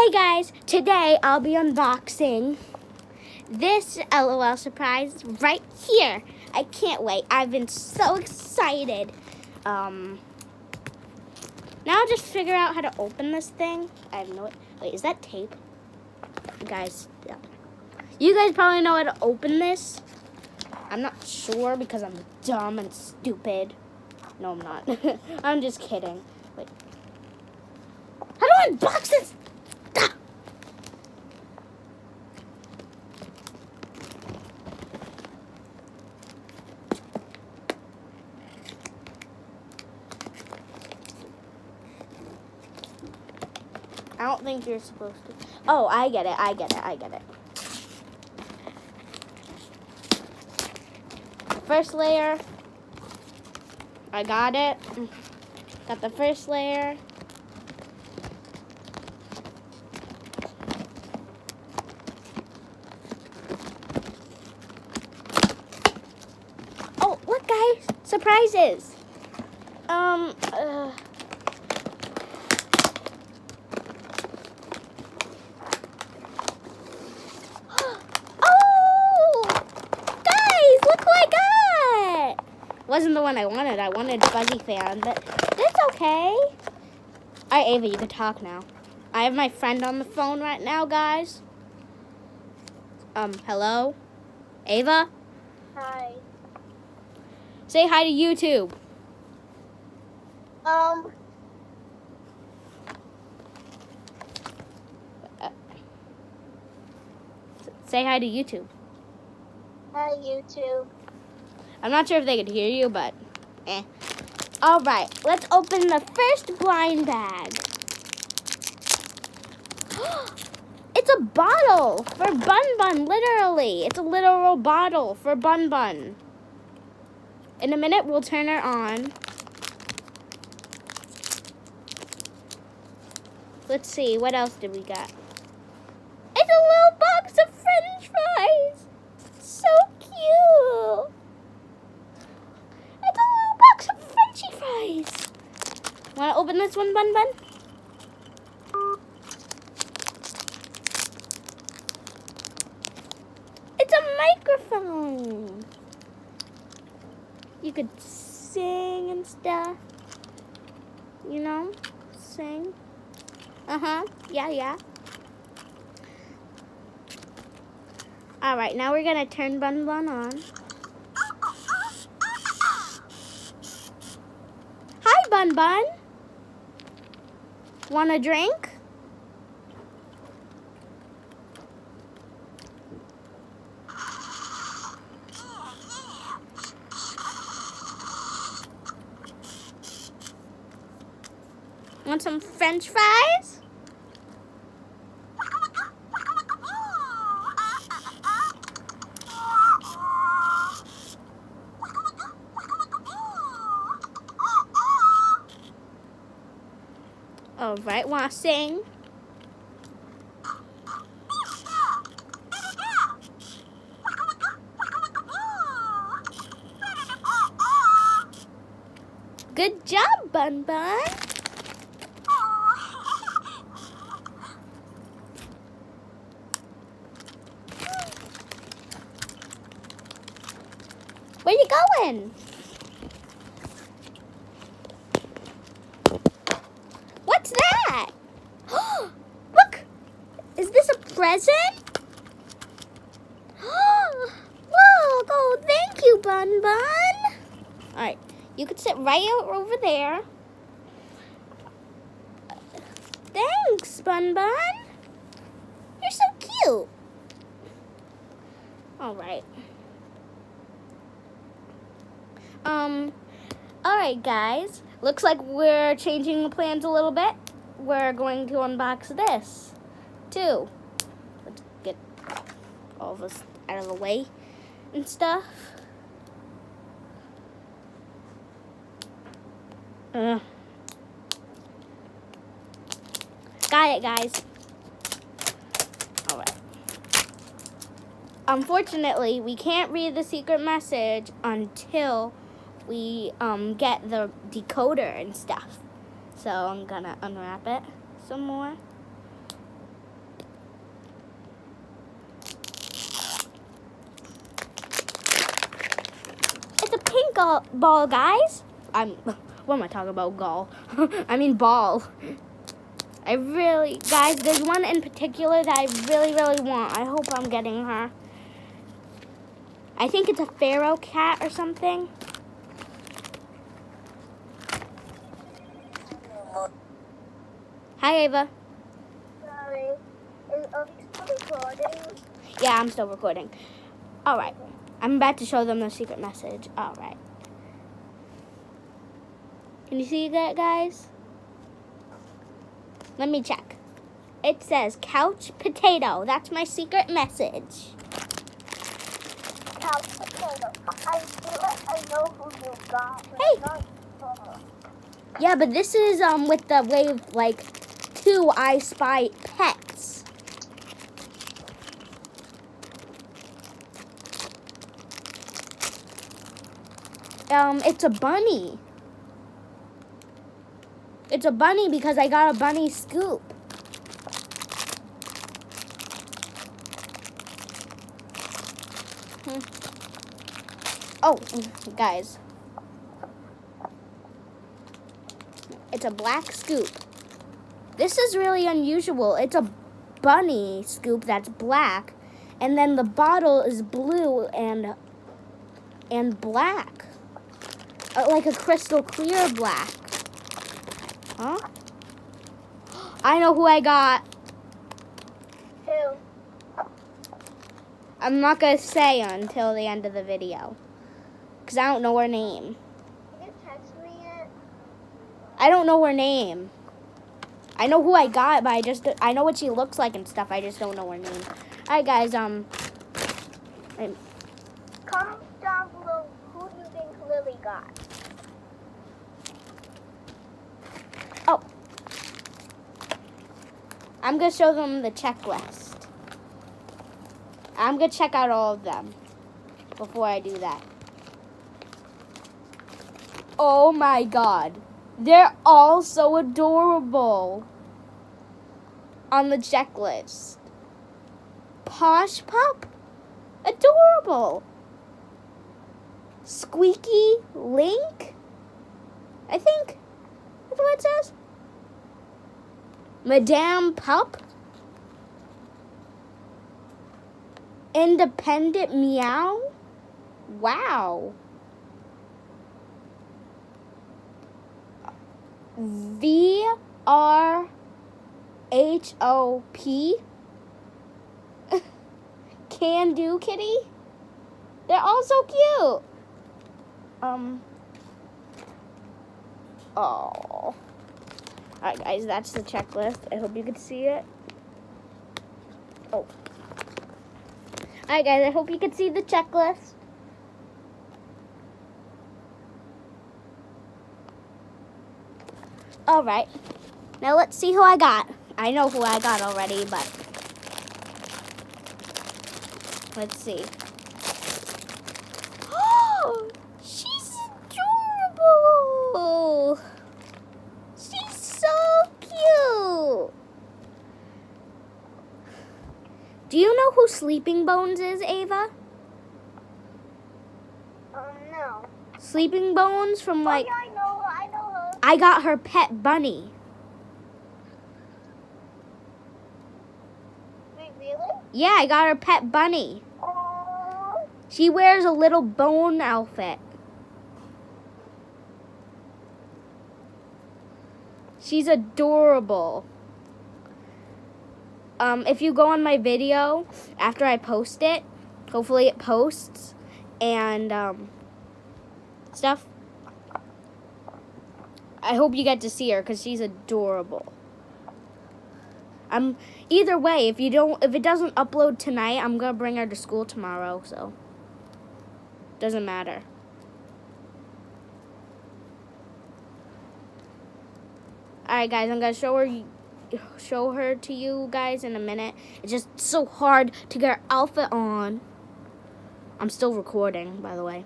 Hey guys, today I'll be unboxing this LOL surprise right here. I can't wait. I've been so excited. Now I'll just figure out how to open this thing. I have no. Wait, is that tape? Guys, yeah. You guys probably know how to open this. I'm not sure because I'm dumb and stupid. No, I'm not. I'm just kidding. Wait. How do I unbox this? I don't think you're supposed to. Oh, I get it. First layer. I got it. Got the first layer. Oh, look guys, surprises. Wasn't the one I wanted. I wanted Fuzzy Fan, but that's okay. All right, Ava, you can talk now. I have my friend on the phone right now, guys. Hello? Ava? Hi. Say hi to YouTube. Say hi to YouTube. Hi, YouTube. I'm not sure if they could hear you, but All right, let's open the first blind bag. It's a bottle for Bun Bun, literally. It's a literal bottle for Bun Bun. In a minute, we'll turn her on. Let's see, what else did we get? It's a little box of French fries. So cute. It's a little box of Frenchy fries. Want to open this one, Bun Bun? It's a microphone. You could sing and stuff. You know, sing. Yeah. All right, now we're gonna turn Bun Bun on. Hi, Bun Bun. Want a drink? Want some French fries? All right, want to sing? Good job, Bun Bun. Where you going? What's that? Look! Is this a present? Look! Oh, thank you, Bun Bun. All right, you can sit right over there. Thanks, Bun Bun. You're so cute. All right. All right, guys. Looks like we're changing the plans a little bit. We're going to unbox this, too. Let's get all this out of the way and stuff. Got it, guys. All right. Unfortunately, we can't read the secret message until we get the decoder and stuff. So I'm gonna unwrap it some more. ball, guys. What am I talking about? Gall. I mean ball. Guys, there's one in particular that I really, really want. I hope I'm getting her. I think it's a pharaoh cat or something. Hi, Ava. Sorry. Are we still recording? Yeah, I'm still recording. All right. I'm about to show them the secret message. All right. Can you see that, guys? Let me check. It says couch potato. That's my secret message. Couch potato. I feel like I know who you got. But Hey. I'm not sure. Yeah, but this is with the wave like 2 I Spy pets. It's a bunny. It's a bunny because I got a bunny scoop. Oh, guys. It's a black scoop. This is really unusual. It's a bunny scoop that's black, and then the bottle is blue and black. Like a crystal clear black. Huh? I know who I got. Who? I'm not going to say until the end of the video. Because I don't know her name. Can you text me it? I don't know her name. I know who I got, but I know what she looks like and stuff. I just don't know her name. Alright, guys, Comment down below who you think Lily got. oh. I'm going to show them the checklist. I'm going to check out all of them before I do that. Oh my god. They're all so adorable on the checklist. Posh Pup? Adorable. Squeaky Link? I think that's what it says. Madame Pup? Independent Meow? Wow. VRHOP? Can Do Kitty? They're all so cute. Oh. Alright, guys, that's the checklist. I hope you could see it. Oh. Alright, guys, I hope you could see the checklist. Alright. Now let's see who I got. I know who I got already, but let's see. Oh, she's adorable. She's so cute. Do you know who Sleeping Bones is, Ava? No. Sleeping Bones from like... Oh, yeah, I know her. I got her pet bunny. Wait, really? Yeah, I got her pet bunny. Oh. She wears a little bone outfit. She's adorable. If you go on my video after I post it, hopefully it posts and stuff. I hope you get to see her because she's adorable. Either way, if it doesn't upload tonight, I'm gonna bring her to school tomorrow, so doesn't matter. Alright guys, I'm gonna show her to you guys in a minute. It's just so hard to get her outfit on. I'm still recording, by the way.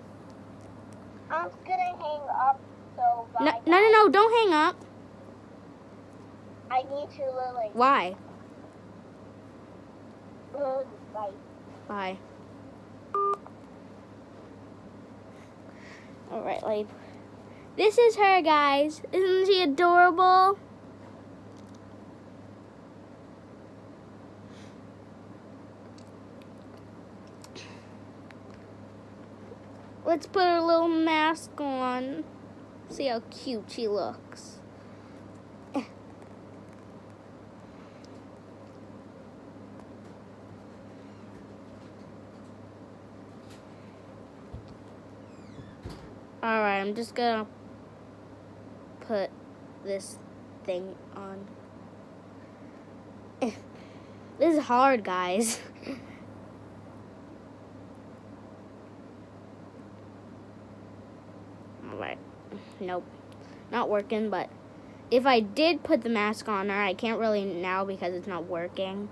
I'm gonna hang up, so bye. No, don't hang up. I need to, Lily. Why? Bye. Bye. All right, like, this is her, guys. Isn't she adorable? Let's put her little mask on. See how cute she looks. Alright, I'm just gonna put this thing on. This is hard, guys. Alright, nope, not working, but if I did put the mask on her, I can't really now because it's not working.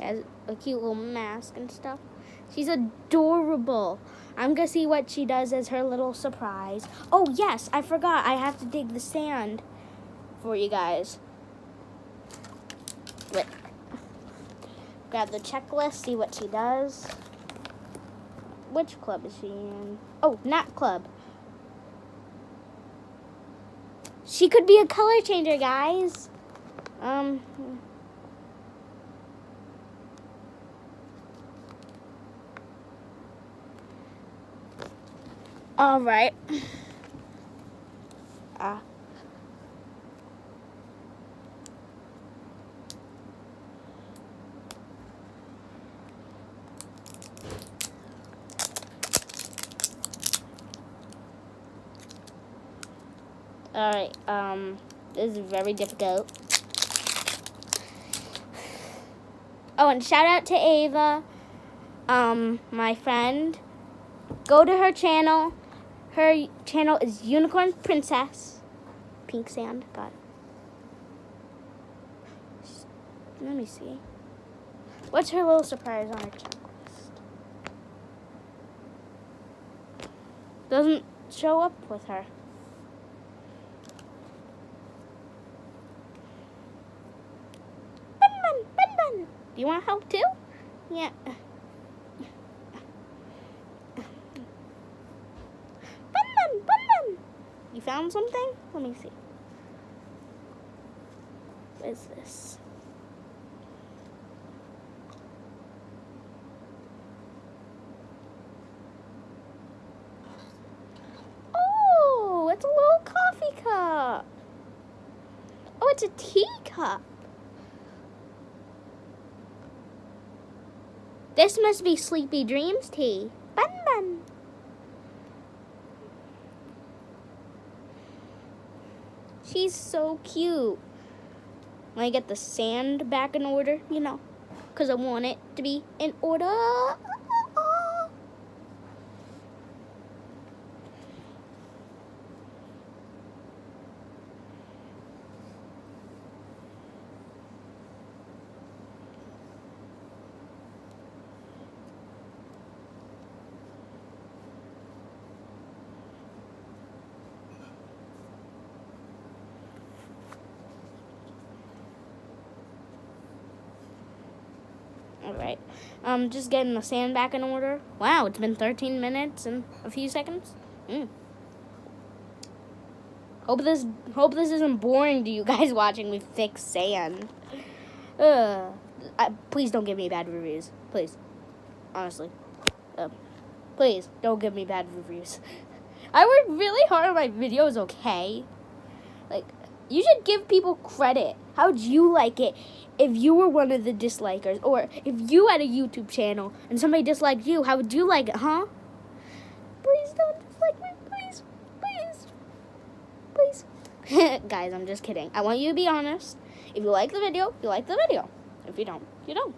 Has a cute little mask and stuff. She's adorable. I'm gonna see what she does as her little surprise. Oh yes, I forgot. I have to dig the sand for you guys. Wait. Grab the checklist, see what she does. Which club is she in? Oh, nap club. She could be a color changer, guys. All right. All right. This is very difficult. Oh, and shout out to Ava, my friend. Go to her channel. Her channel is Unicorn Princess. Pink sand, got it. Let me see. What's her little surprise on her checklist? Doesn't show up with her. Bun. Do you want help too? Yeah. You found something? Let me see. What is this? Oh, it's a little coffee cup. Oh, it's a teacup. This must be Sleepy Dreams tea. Bun. She's so cute. When I get the sand back in order, you know, because I want it to be in order. All right, just getting the sand back in order. Wow, it's been 13 minutes and a few seconds. Hope this isn't boring to you guys watching me fix sand. Please don't give me bad reviews. Please, honestly, please don't give me bad reviews. I work really hard on my videos. Okay, like you should give people credit. How'd you like it? If you were one of the dislikers, or if you had a YouTube channel and somebody disliked you, how would you like it, huh? Please don't dislike me, please. Guys, I'm just kidding. I want you to be honest. If you like the video, you like the video. If you don't, you don't.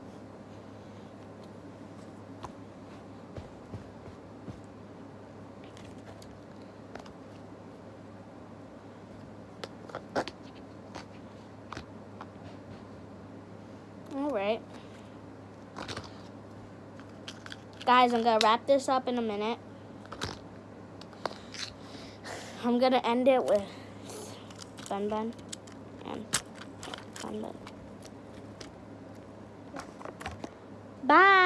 Alright. Guys, I'm going to wrap this up in a minute. I'm going to end it with Bun and Bun. Bye.